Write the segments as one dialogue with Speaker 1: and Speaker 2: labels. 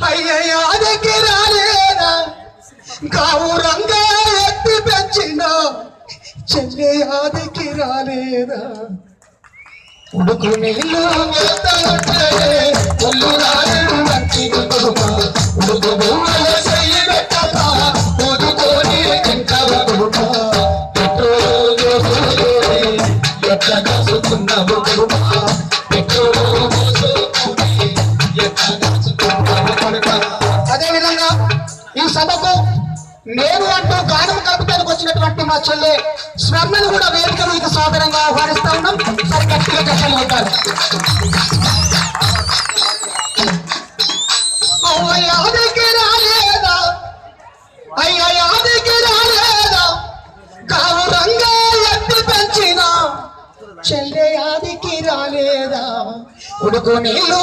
Speaker 1: అయ్యయ్యాదికి రాలేదా గౌరంగా ఎత్తి పెంచిన చెల్లెయాదికి రాలేదా ఉడుకు నీళ్ళు ఉడుకు ఉడుకొని తింటావ కొడుక ఎట్లా కాసుకున్నావు కొడుక అదేవిధంగా ఈ సభకు నేను అంటూ గానం కలుపుతానికి వచ్చినటువంటి మా చెల్లె స్వర్ణను కూడా వేదిక మీద సాధారణంగా ఆహ్వానిస్తా ఉన్నాం. సరి గట్టిగా కష్టం అవుతారు. అయ్యాదికి రాలేదా అయ్యాదికి రాలేదా గౌరంగా ఎత్తి పెంచిన చెల్లె యాదికి రాలేదా ఉడుకు నీళ్ళు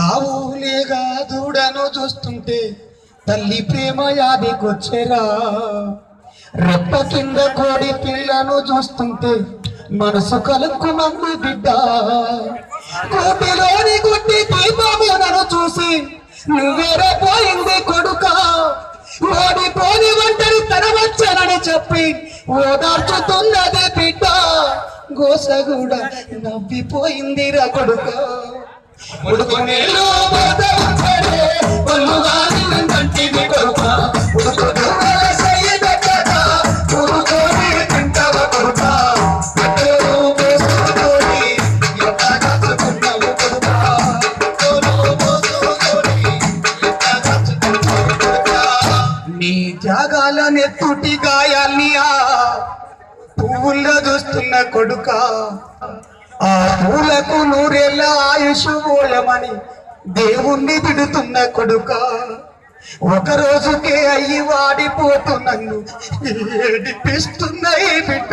Speaker 1: ఆవులేగా దూడను చూస్తుంటే తల్లి ప్రేమ యాదికొచ్చెరా రెప్ప కింద కోడి పిల్లను చూస్తుంటే మనసు కలుక్కుమంది బిడ్డ కోటిలోని గుట్టి దీపములను చూసి నువ్వేరే పోయింది కొడుక ఓడిపోని ఒంటరి తన వచ్చనని చెప్పి ఓదార్చుతున్నది బిడ్డ గోసగూడ నవ్విపోయిందిరా కొడుక ఉడుకు నీళ్ళు నీ త్యాగాలనెత్తుటి గాయాల్ని ఆ పువ్వుల్లో చూస్తున్న కొడుక ఆ పూలకు నూరేళ్ళ ఆయుష్ మూలమని దేవుణ్ణి విడుతున్న కొడుక ఒక రోజుకే అయ్యి వాడిపోతూ నన్ను ఏడిపిస్తున్నాయి బిడ్డ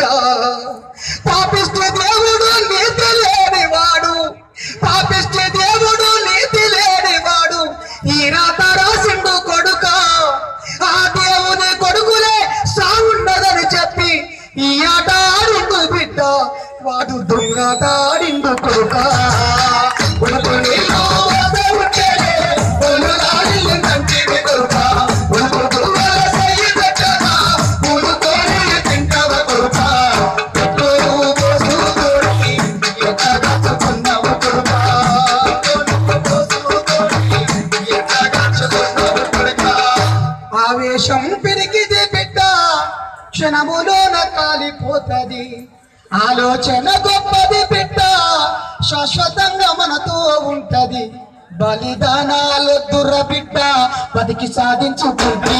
Speaker 1: పాపిస్తే దేవుడు నీతి లేనివాడు పాపిస్తే దేవుడు నీతి లేనివాడు ఈ రాత రాసిండు కొడుక ఆ దేవుని కొడుకులే సాగుండదని చెప్పి ఈ ఆట ఆడిండు బిడ్డ వాడు దొంగట ఆడిండు కొడుక ఆవేశం పెరిగితే బిడ్డ క్షణములోన కాలిపోతది ఆలోచన గొప్పది బిడ్డ శాశ్వతంగా మనతో ఉంటది బలిదానాలు దుర్ర బిడ్డ బతికి సాధించుకుంటే